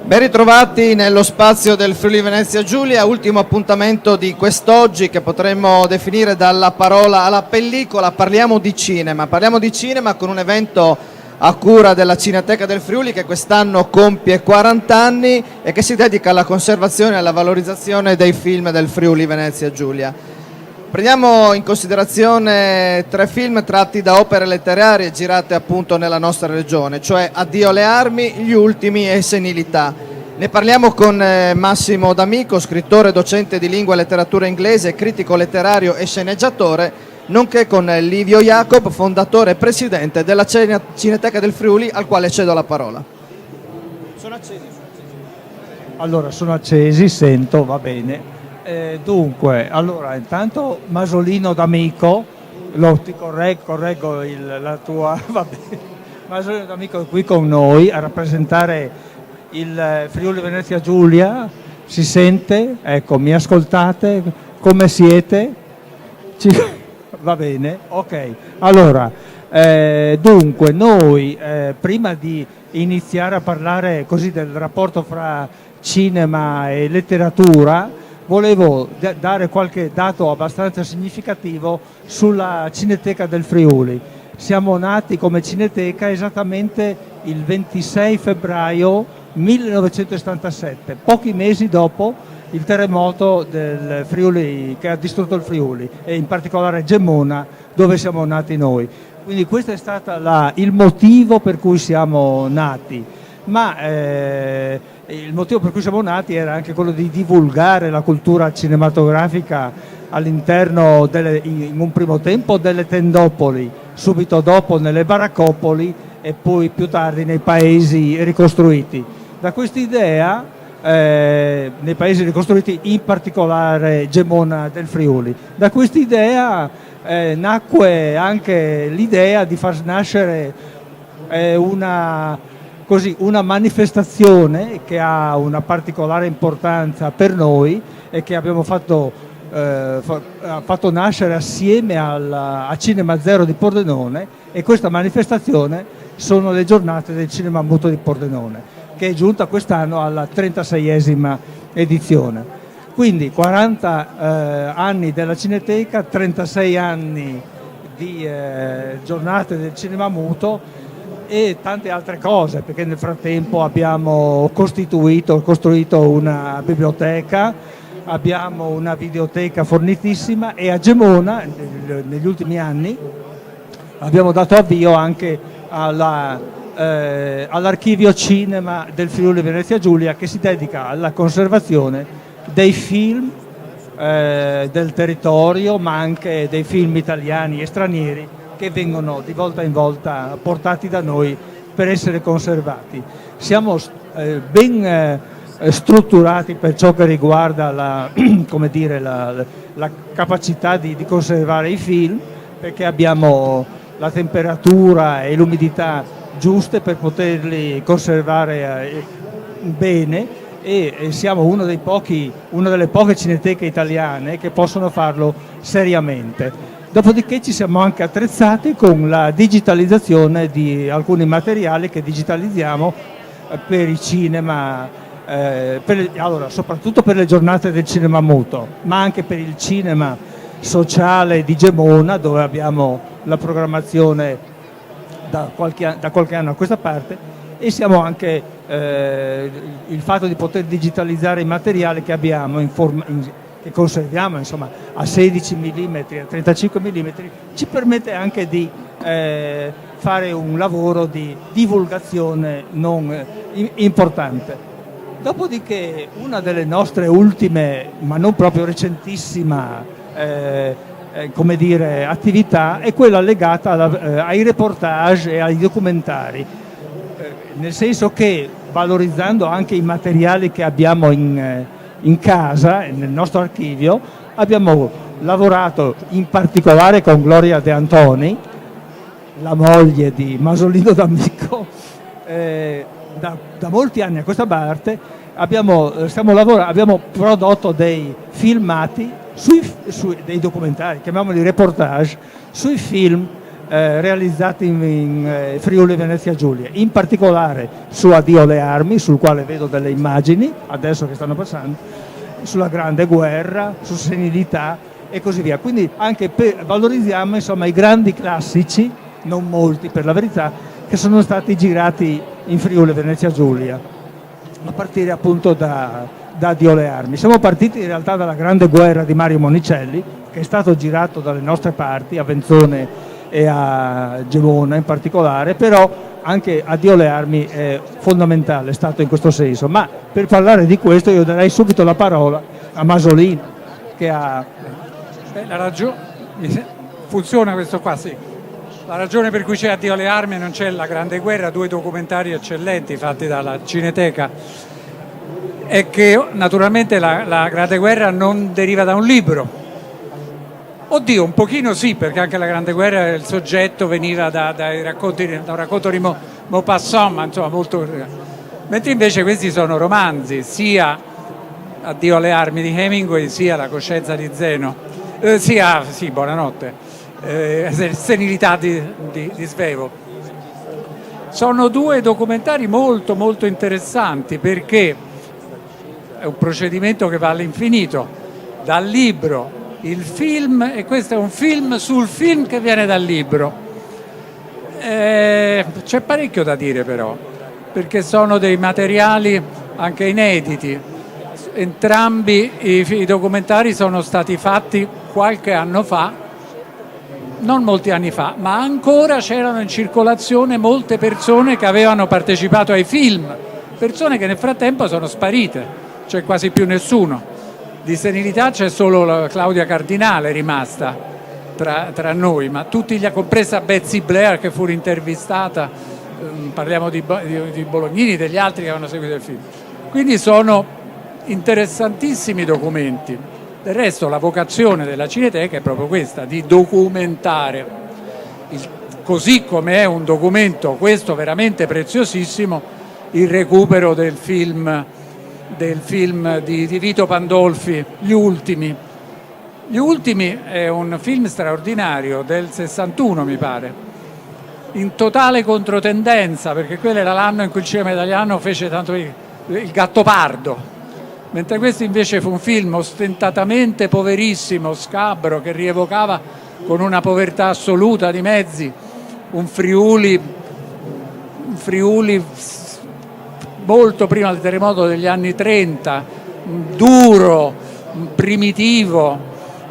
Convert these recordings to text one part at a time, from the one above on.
Ben ritrovati nello spazio del Friuli Venezia Giulia, ultimo appuntamento di quest'oggi che potremmo definire dalla parola alla pellicola. Parliamo di cinema con un evento a cura della Cineteca del Friuli che quest'anno compie 40 anni e che si dedica alla conservazione e alla valorizzazione dei film del Friuli Venezia Giulia. Prendiamo in considerazione 3 film tratti da opere letterarie girate appunto nella nostra regione, cioè Addio alle armi, Gli ultimi e Senilità. Ne parliamo con Massimo D'Amico, scrittore, docente di lingua e letteratura inglese, critico letterario e sceneggiatore, nonché con Livio Jacob, fondatore e presidente della Cineteca del Friuli, al quale cedo la parola. Sono accesi. Allora, sono accesi, sento, va bene. Dunque, allora, intanto Masolino D'Amico, ti correggo la tua, va bene. Masolino D'Amico è qui con noi a rappresentare il Friuli Venezia Giulia. Si sente? Ecco, mi ascoltate? Come siete? Va bene? Ok. Allora, dunque, noi prima di iniziare a parlare così del rapporto fra cinema e letteratura, volevo dare qualche dato abbastanza significativo sulla Cineteca del Friuli. Siamo nati come Cineteca esattamente il 26 febbraio 1977, pochi mesi dopo il terremoto del Friuli che ha distrutto il Friuli e in particolare Gemona, dove siamo nati noi. Quindi questo è stato il motivo per cui siamo nati. Ma il motivo per cui siamo nati era anche quello di divulgare la cultura cinematografica all'interno, in un primo tempo, delle tendopoli, subito dopo nelle baraccopoli e poi più tardi nei paesi ricostruiti. Da quest'idea, nei paesi ricostruiti, in particolare Gemona del Friuli, da quest'idea nacque anche l'idea di far nascere una manifestazione che ha una particolare importanza per noi e che abbiamo fatto nascere assieme a Cinema Zero di Pordenone, e questa manifestazione sono le giornate del cinema muto di Pordenone, che è giunta quest'anno alla 36esima edizione. Quindi 40 anni della Cineteca, 36 anni di giornate del cinema muto e tante altre cose, perché nel frattempo abbiamo costruito una biblioteca, abbiamo una videoteca fornitissima e a Gemona negli ultimi anni abbiamo dato avvio anche all'archivio cinema del Friuli Venezia Giulia, che si dedica alla conservazione dei film del territorio, ma anche dei film italiani e stranieri che vengono di volta in volta portati da noi per essere conservati. Siamo ben strutturati per ciò che riguarda la capacità di conservare i film, perché abbiamo la temperatura e l'umidità giuste per poterli conservare bene, e siamo una delle poche cineteche italiane che possono farlo seriamente. Dopodiché ci siamo anche attrezzati con la digitalizzazione di alcuni materiali che digitalizziamo per i cinema, soprattutto per le giornate del cinema muto, ma anche per il cinema sociale di Gemona, dove abbiamo la programmazione da qualche anno a questa parte, e siamo anche il fatto di poter digitalizzare i materiali che abbiamo che conserviamo, insomma, a 16 mm, a 35 mm, ci permette anche di fare un lavoro di divulgazione non importante. Dopodiché una delle nostre ultime, ma non proprio recentissima, attività è quella legata ai reportage e ai documentari, nel senso che, valorizzando anche i materiali che abbiamo in casa, nel nostro archivio, abbiamo lavorato in particolare con Gloria De Antoni, la moglie di Masolino D'Amico, da molti anni a questa parte. Abbiamo prodotto dei filmati, dei documentari, chiamiamoli reportage, sui film realizzati in Friuli Venezia Giulia, in particolare su Addio alle armi, sul quale vedo delle immagini adesso che stanno passando, sulla Grande Guerra, su Senilità e così via. Quindi anche valorizziamo insomma i grandi classici, non molti per la verità, che sono stati girati in Friuli Venezia Giulia, a partire appunto da Addio alle armi. Siamo partiti in realtà dalla Grande Guerra di Mario Monicelli, che è stato girato dalle nostre parti, a Venzone e a Gemona in particolare, però anche Addio alle armi è fondamentale, è stato in questo senso. Ma per parlare di questo io darei subito la parola a Masolino, che ha... La ragione funziona questo qua, sì. La ragione per cui c'è Addio alle armi e non c'è La Grande Guerra, due documentari eccellenti fatti dalla Cineteca, è che naturalmente la Grande Guerra non deriva da un libro. Oddio, un pochino sì, perché anche La Grande Guerra il soggetto veniva da un racconto di Maupassant, ma insomma molto... Mentre invece questi sono romanzi, sia Addio alle armi di Hemingway, sia La coscienza di Zeno, buonanotte, Senilità di Svevo. Sono due documentari molto molto interessanti, perché è un procedimento che va all'infinito, dal libro, il film, e questo è un film sul film che viene dal libro. C'è parecchio da dire però, perché sono dei materiali anche inediti. Entrambi i documentari sono stati fatti qualche anno fa, non molti anni fa, ma ancora c'erano in circolazione molte persone che avevano partecipato ai film, persone che nel frattempo sono sparite, c'è quasi più nessuno. Di Senilità c'è solo Claudia Cardinale rimasta tra noi, ma tutti compresa Betsy Blair, che fu intervistata, parliamo di Bolognini, degli altri che avevano seguito il film. Quindi sono interessantissimi documenti. Del resto la vocazione della Cineteca è proprio questa, di documentare, così come è un documento, questo veramente preziosissimo, il recupero del film di Vito Pandolfi, Gli Ultimi. Gli Ultimi è un film straordinario del 61, mi pare, in totale controtendenza, perché quello era l'anno in cui il cinema italiano fece tanto il Gattopardo, mentre questo invece fu un film ostentatamente poverissimo, scabro, che rievocava con una povertà assoluta di mezzi un Friuli molto prima del terremoto degli anni 30, duro, primitivo,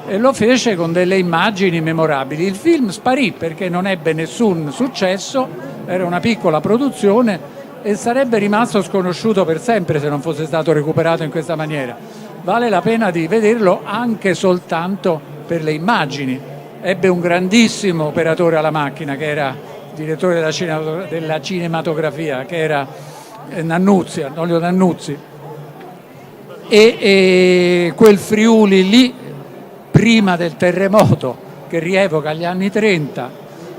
e lo fece con delle immagini memorabili. Il film sparì perché non ebbe nessun successo, era una piccola produzione e sarebbe rimasto sconosciuto per sempre se non fosse stato recuperato in questa maniera. Vale la pena di vederlo anche soltanto per le immagini. Ebbe un grandissimo operatore alla macchina, che era direttore della cinematografia, che era Nannuzzi, Arnoldo Nannuzzi, e quel Friuli lì, prima del terremoto, che rievoca gli anni 30,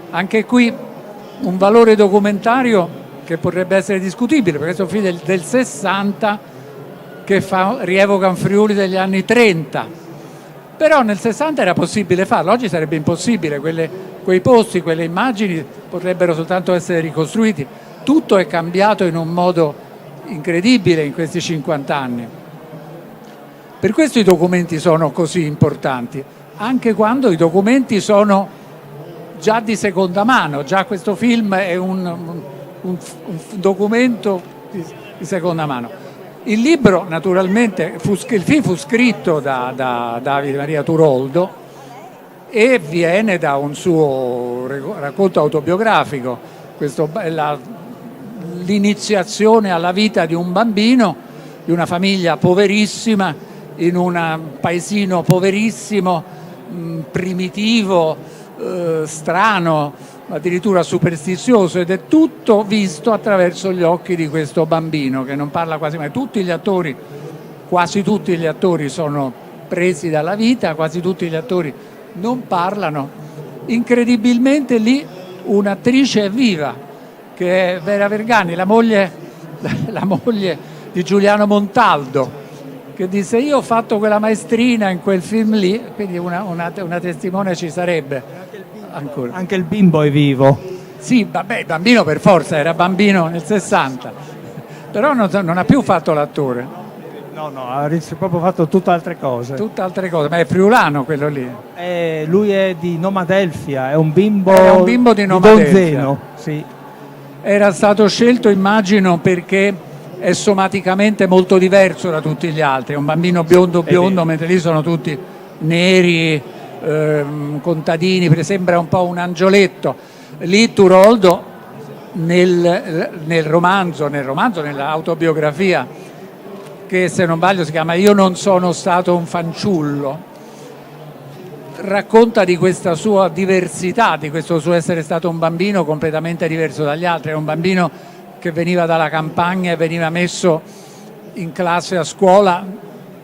anche qui un valore documentario che potrebbe essere discutibile, perché questo film del 60 che rievoca un Friuli degli anni 30, però nel 60 era possibile farlo, oggi sarebbe impossibile, quei posti, quelle immagini potrebbero soltanto essere ricostruiti. Tutto è cambiato in un modo incredibile in questi 50 anni. Per questo i documenti sono così importanti, anche quando i documenti sono già di seconda mano, già questo film è un documento di seconda mano. Il libro, naturalmente, il film fu scritto da Davide Maria Turoldo e viene da un suo racconto autobiografico. Questo è l'iniziazione alla vita di un bambino di una famiglia poverissima in un paesino poverissimo, primitivo, strano, addirittura superstizioso, ed è tutto visto attraverso gli occhi di questo bambino che non parla quasi mai. Quasi tutti gli attori sono presi dalla vita, quasi tutti gli attori non parlano. Incredibilmente lì un'attrice è viva, che è Vera Vergani, la moglie di Giuliano Montaldo, che disse: io ho fatto quella maestrina in quel film lì, quindi una testimone ci sarebbe. ancora. Anche il bimbo è vivo. Sì, vabbè, il bambino per forza, era bambino nel 60, però non ha più fatto l'attore, No, ha proprio fatto tutt'altre cose. tutt'altre cose, ma è friulano quello lì. Lui è di Nomadelfia, è un bimbo, Era un bimbo di Nomadelfia. Donzeno, sì. Era stato scelto, immagino, perché è somaticamente molto diverso da tutti gli altri, è un bambino biondo, mentre lì sono tutti neri, contadini, sembra un po' un angioletto. Lì Turoldo nel romanzo, nell'autobiografia, che se non sbaglio si chiama Io non sono stato un fanciullo, racconta di questa sua diversità, di questo suo essere stato un bambino completamente diverso dagli altri. Era un bambino che veniva dalla campagna e veniva messo in classe a scuola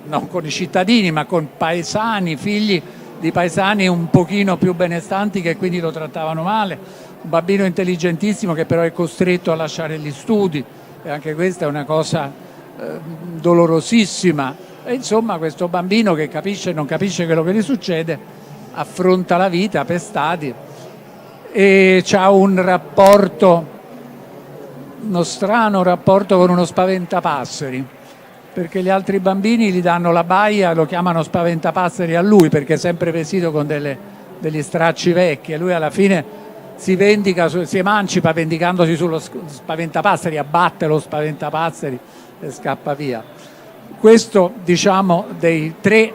non con i cittadini ma con paesani, figli di paesani un pochino più benestanti che quindi lo trattavano male, un bambino intelligentissimo che però è costretto a lasciare gli studi, e anche questa è una cosa dolorosissima. E insomma, questo bambino che capisce e non capisce quello che gli succede affronta la vita per stadi e ha uno strano rapporto con uno spaventapasseri, perché gli altri bambini gli danno la baia, lo chiamano spaventapasseri a lui perché è sempre vestito con degli stracci vecchi, e lui alla fine si vendica, si emancipa vendicandosi sullo spaventapasseri, abbatte lo spaventapasseri e scappa via. Questo, diciamo, dei tre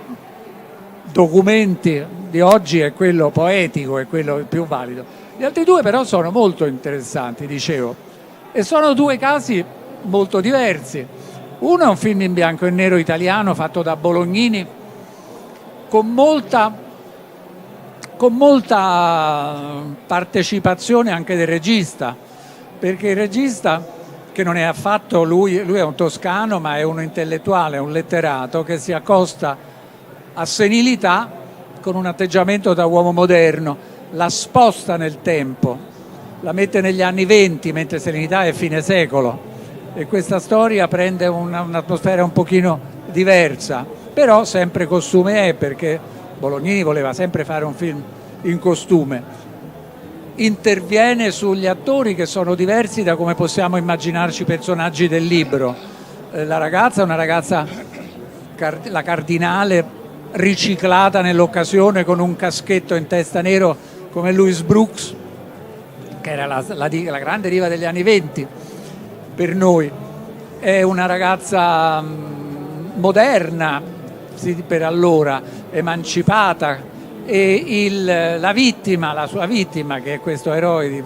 documenti di oggi è quello poetico, è quello più valido. Gli altri due però sono molto interessanti, dicevo, e sono due casi molto diversi. Uno è un film in bianco e nero italiano fatto da Bolognini con molta partecipazione anche del regista, perché il regista, che non è affatto lui è un toscano ma è un intellettuale, un letterato che si accosta a senilità con un atteggiamento da uomo moderno, la sposta nel tempo, la mette negli anni 20 mentre senilità è fine secolo, e questa storia prende un'atmosfera un pochino diversa, però sempre costume è, perché Bolognini voleva sempre fare un film in costume. Interviene sugli attori che sono diversi da come possiamo immaginarci i personaggi del libro. La ragazza è una ragazza, la cardinale, riciclata nell'occasione con un caschetto in testa nero come Louise Brooks, che era la grande diva degli anni 20 per noi. È una ragazza moderna per allora, emancipata, e la sua vittima, che è questo eroe,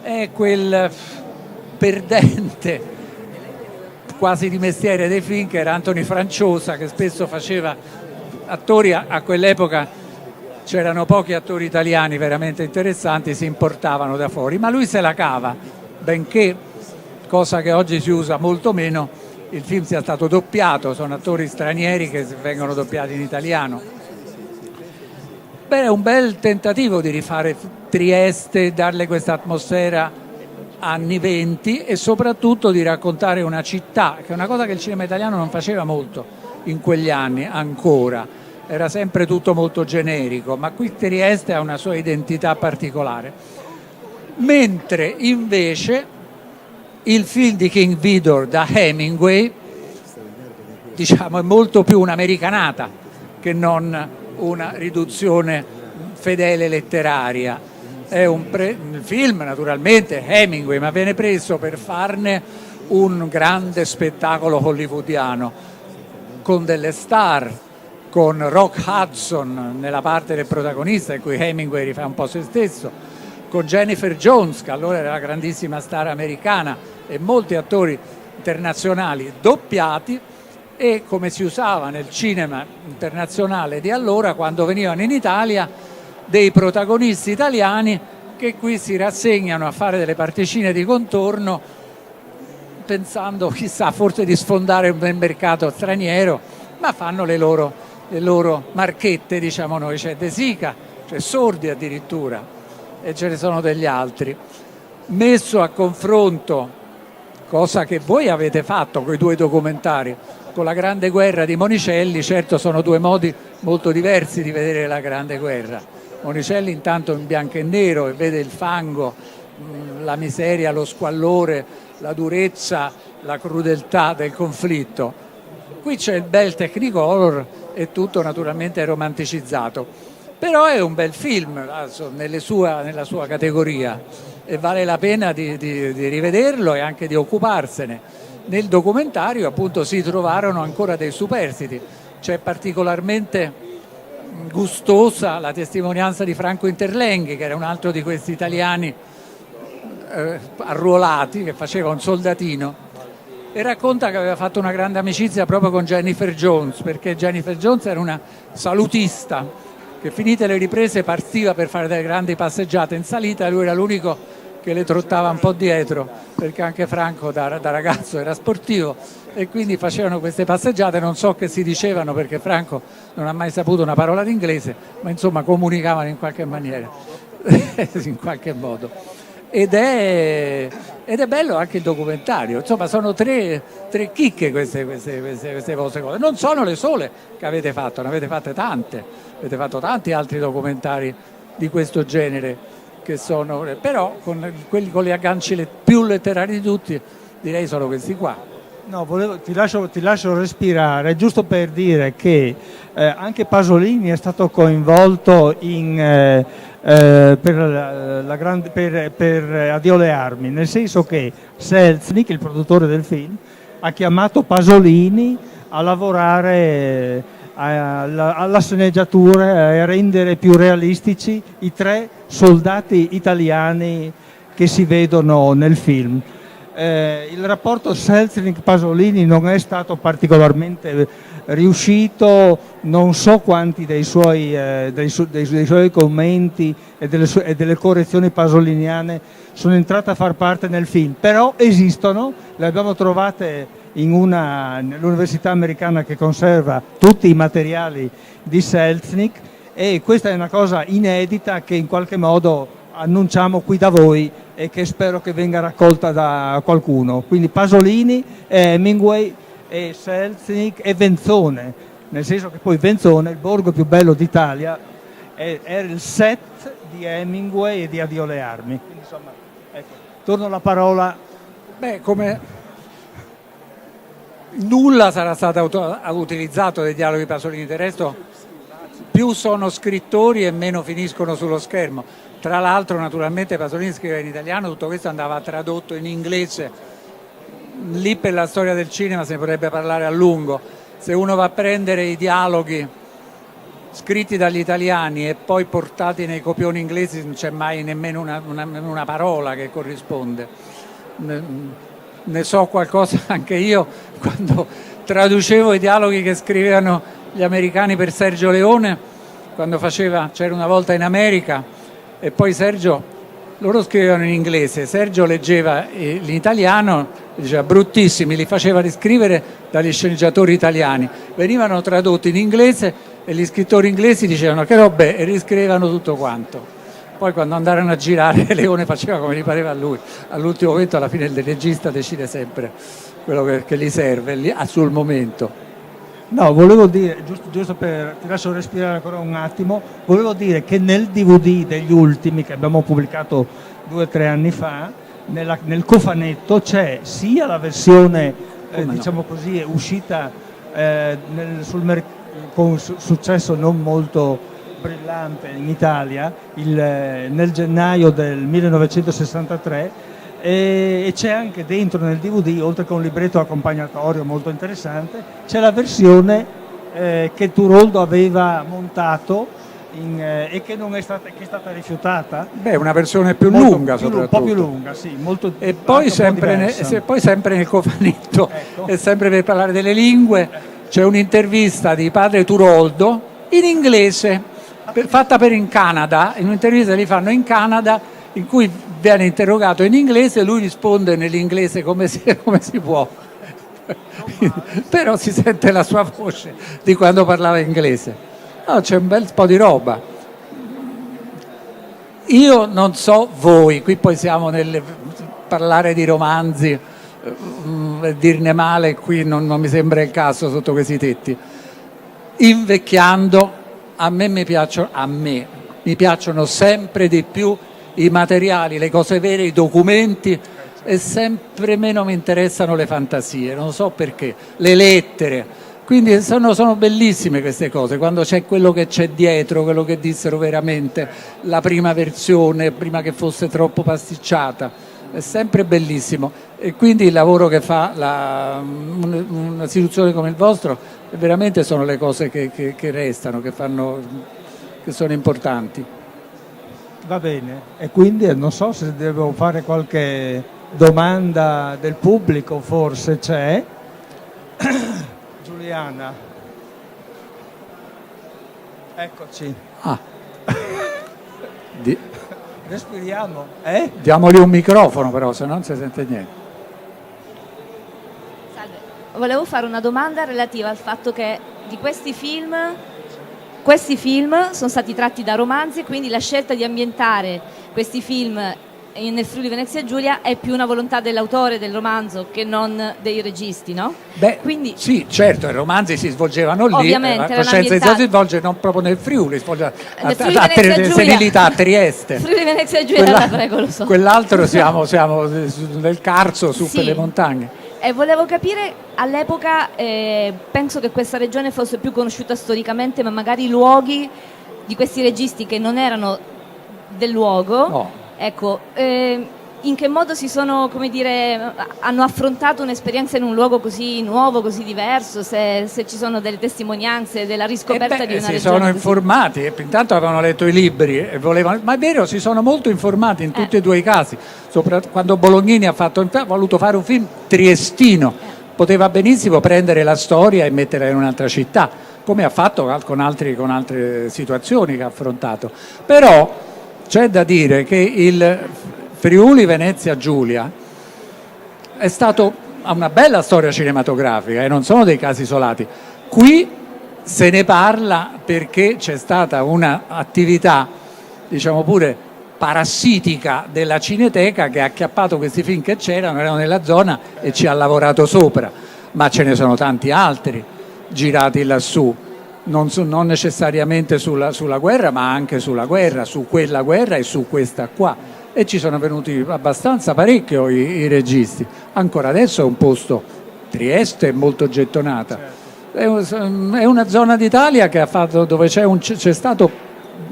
è quel perdente quasi di mestiere dei film che era Anthony Franciosa, che spesso faceva attori. A quell'epoca c'erano pochi attori italiani veramente interessanti, si importavano da fuori, ma lui se la cava, benché, cosa che oggi si usa molto meno, il film sia stato doppiato, sono attori stranieri che vengono doppiati in italiano. Beh, è un bel tentativo di rifare Trieste, darle questa atmosfera anni 20 e soprattutto di raccontare una città, che è una cosa che il cinema italiano non faceva molto in quegli anni ancora, era sempre tutto molto generico, ma qui Trieste ha una sua identità particolare. Mentre invece il film di King Vidor da Hemingway, diciamo, è molto più un'americanata che non una riduzione fedele letteraria. È un film naturalmente Hemingway, ma viene preso per farne un grande spettacolo hollywoodiano con delle star, con Rock Hudson nella parte del protagonista, in cui Hemingway rifà un po' se stesso, con Jennifer Jones, che allora era la grandissima star americana, e molti attori internazionali doppiati. E come si usava nel cinema internazionale di allora, quando venivano in Italia dei protagonisti italiani che qui si rassegnano a fare delle particine di contorno, pensando chissà forse di sfondare nel mercato straniero, ma fanno le loro marchette, diciamo noi. C'è De Sica, c'è Sordi addirittura, e ce ne sono degli altri. Messo a confronto, cosa che voi avete fatto con i due documentari, con La Grande Guerra di Monicelli, certo sono due modi molto diversi di vedere la Grande Guerra. Monicelli intanto in bianco e nero e vede il fango, la miseria, lo squallore, la durezza, la crudeltà del conflitto. Qui c'è il bel Technicolor e tutto naturalmente romanticizzato, però è un bel film nella sua categoria e vale la pena di rivederlo e anche di occuparsene. Nel documentario appunto si trovarono ancora dei superstiti, c'è particolarmente gustosa la testimonianza di Franco Interlenghi, che era un altro di questi italiani arruolati, che faceva un soldatino, e racconta che aveva fatto una grande amicizia proprio con Jennifer Jones, perché Jennifer Jones era una salutista che, finite le riprese, partiva per fare delle grandi passeggiate in salita e lui era l'unico che le trottava un po' dietro, perché anche Franco da ragazzo era sportivo e quindi facevano queste passeggiate, non so che si dicevano perché Franco non ha mai saputo una parola d'inglese, ma insomma comunicavano in qualche maniera, in qualche modo. Ed è bello anche il documentario, insomma sono tre chicche queste vostre cose, non sono le sole che avete fatto, ne avete fatte tante, avete fatto tanti altri documentari di questo genere, che sono, però quelli con gli agganci più letterari di tutti direi sono questi qua. No, ti lascio respirare, giusto per dire che anche Pasolini è stato coinvolto per Addio alle armi, nel senso che Selznick, il produttore del film, ha chiamato Pasolini a lavorare alla sceneggiatura e a rendere più realistici i 3 soldati italiani che si vedono nel film. Il rapporto Selznick-Pasolini non è stato particolarmente riuscito, non so quanti dei suoi commenti e delle correzioni pasoliniane sono entrate a far parte nel film, però esistono, le abbiamo trovate nell'università americana che conserva tutti i materiali di Selznick, e questa è una cosa inedita che in qualche modo annunciamo qui da voi e che spero che venga raccolta da qualcuno. Quindi Pasolini, Hemingway e Selznick e Venzone, nel senso che poi Venzone, il borgo più bello d'Italia, era il set di Hemingway e di Addio alle armi. Quindi, insomma, ecco, torno la parola. Beh, come nulla sarà stato utilizzato dei dialoghi Pasolini, del resto più sono scrittori e meno finiscono sullo schermo. Tra l'altro naturalmente Pasolini scriveva in italiano, tutto questo andava tradotto in inglese, lì per la storia del cinema se ne potrebbe parlare a lungo. Se uno va a prendere i dialoghi scritti dagli italiani e poi portati nei copioni inglesi non c'è mai nemmeno una parola che corrisponde. Ne so qualcosa anche io quando traducevo i dialoghi che scrivevano gli americani per Sergio Leone, quando c'era una volta in America e poi loro scrivevano in inglese, Sergio leggeva l'italiano, diceva bruttissimi, li faceva riscrivere dagli sceneggiatori italiani, venivano tradotti in inglese e gli scrittori inglesi dicevano che robe e riscrivevano tutto quanto. Poi quando andarono a girare Leone faceva come gli pareva a lui, all'ultimo momento alla fine il regista decide sempre quello che gli serve sul momento. No, volevo dire, giusto ti lascio respirare ancora un attimo, volevo dire che nel DVD degli ultimi che abbiamo pubblicato 2 o 3 anni fa, nel cofanetto c'è sia diciamo così, uscita con successo non molto brillante in Italia nel gennaio del 1963, e c'è anche dentro nel DVD, oltre che un libretto accompagnatorio molto interessante, c'è la versione che Turoldo aveva montato e che è stata rifiutata. Beh, una versione più lunga soprattutto. Un po' più lunga, sì. E poi sempre nel cofanetto, ecco. E sempre per parlare delle lingue, c'è un'intervista di padre Turoldo in inglese, fatta in Canada, in un'intervista che gli fanno in Canada, in cui viene interrogato in inglese e lui risponde nell'inglese come si può. Però si sente la sua voce di quando parlava inglese. No, c'è un bel po' di roba. Io non so voi, qui poi siamo nel parlare di romanzi, dirne male qui non mi sembra il caso sotto questi tetti. Invecchiando, a me mi piacciono sempre di più i materiali, le cose vere, i documenti, e sempre meno mi interessano le fantasie, non so perché, le lettere. Quindi sono bellissime queste cose, quando c'è quello che c'è dietro, quello che dissero veramente, la prima versione, prima che fosse troppo pasticciata, è sempre bellissimo. E quindi il lavoro che fa un'istituzione come il vostro, veramente sono le cose che restano, che sono importanti. Va bene, e quindi non so se devo fare qualche domanda del pubblico, forse c'è. Giuliana, eccoci. Respiriamo, Diamogli un microfono però, se no non si sente niente. Salve, volevo fare una domanda relativa al fatto che di questi film sono stati tratti da romanzi, quindi la scelta di ambientare questi film nel Friuli Venezia Giulia è più una volontà dell'autore del romanzo che non dei registi, no? Beh, quindi, sì, certo, i romanzi si svolgevano lì, ovviamente, la Coscienza di Zoe si svolge non proprio nel Friuli, si svolge nel Friuli Venezia Giulia. senilità a Trieste. Friuli Venezia Giulia, la prego, lo so. Quell'altro siamo nel Carso, su per le montagne. E volevo capire, all'epoca penso che questa regione fosse più conosciuta storicamente, ma magari i luoghi di questi registi che non erano del luogo, No. ecco, in che modo hanno affrontato un'esperienza in un luogo così nuovo, così diverso, se ci sono delle testimonianze della riscoperta di una regione si sono così. informati, e intanto avevano letto i libri e volevano, ma è vero, si sono molto informati in tutti e due i casi, soprattutto quando Bolognini ha voluto fare un film triestino, poteva benissimo prendere la storia e metterla in un'altra città, come ha fatto con altre situazioni che ha affrontato. Però c'è da dire che il Friuli Venezia Giulia ha una bella storia cinematografica, e non sono dei casi isolati. Qui se ne parla perché c'è stata un'attività, diciamo pure parassitica, della Cineteca, che ha acchiappato questi film che erano nella zona e ci ha lavorato sopra, ma ce ne sono tanti altri girati lassù. Non necessariamente sulla guerra, ma anche sulla guerra, su quella guerra e su questa qua. E ci sono venuti abbastanza parecchio i registi. Ancora adesso è un posto, Trieste è molto gettonata. È una zona d'Italia dove c'è stato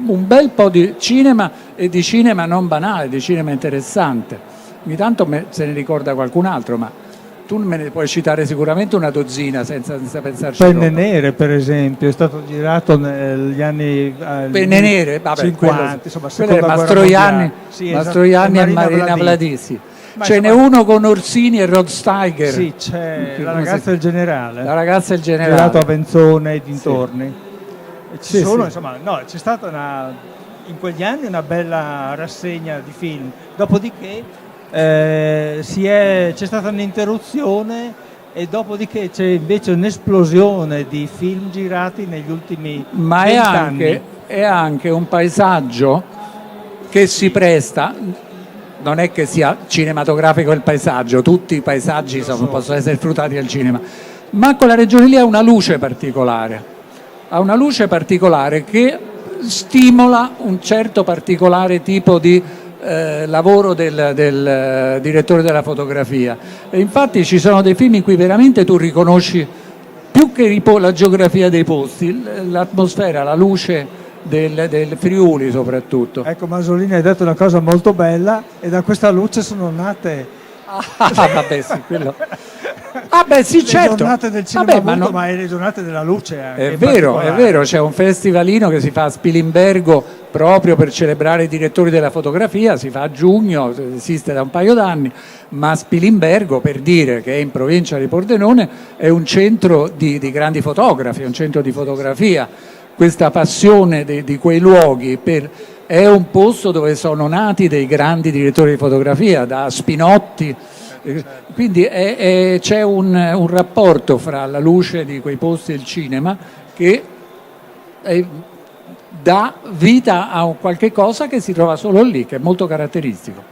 un bel po' di cinema, e di cinema non banale, di cinema interessante. Ogni tanto se ne ricorda qualcun altro, ma tu me ne puoi citare sicuramente una dozzina senza pensarci troppo. Penne Nere, per esempio, è stato girato negli anni Penne Nere, vabbè, 50, insomma, quello è seconda guerra Mastroianni, mondiale. Sì, Mastroianni esatto, e Marina Vladisi. Ma Ce n'è uno con Orsini e Rod Steiger. Sì, c'è La ragazza del generale. La ragazza del generale. Girato a Benzone e dintorni. E Sì, sì. insomma, no, c'è stata in quegli anni una bella rassegna di film. Dopodiché c'è stata un'interruzione, e dopodiché c'è invece un'esplosione di film girati negli ultimi 20 anni. È anche un paesaggio che si presta, non è che sia cinematografico il paesaggio, tutti i paesaggi possono essere sfruttati al cinema, ma quella regione lì ha una luce particolare che stimola un certo particolare tipo di lavoro del direttore della fotografia. E infatti ci sono dei film in cui veramente tu riconosci, più che la geografia dei posti, l'atmosfera, la luce del Friuli soprattutto. Ecco, Masolini, hai detto una cosa molto bella, e da questa luce sono nate vabbè, sì, quello. Sì, le certo. giornate del cinema muto, ma le giornate della luce anche. È vero, c'è un festivalino che si fa a Spilimbergo proprio per celebrare i direttori della fotografia, si fa a giugno, esiste da un paio d'anni, ma Spilimbergo, per dire che è in provincia di Pordenone, è un centro di grandi fotografi, è un centro di fotografia. Questa passione di quei luoghi è un posto dove sono nati dei grandi direttori di fotografia, da Spinotti. Quindi c'è un rapporto fra la luce di quei posti e il cinema che dà vita a qualche cosa che si trova solo lì, che è molto caratteristico.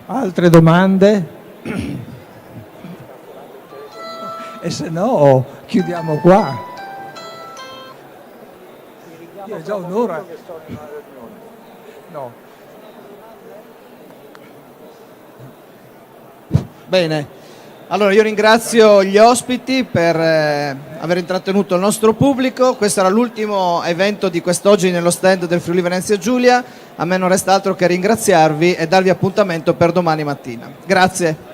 Altre domande? E se no chiudiamo qua. È già un'ora. No. Bene, allora io ringrazio gli ospiti per aver intrattenuto il nostro pubblico. Questo era l'ultimo evento di quest'oggi nello stand del Friuli Venezia Giulia. A me non resta altro che ringraziarvi e darvi appuntamento per domani mattina. Grazie.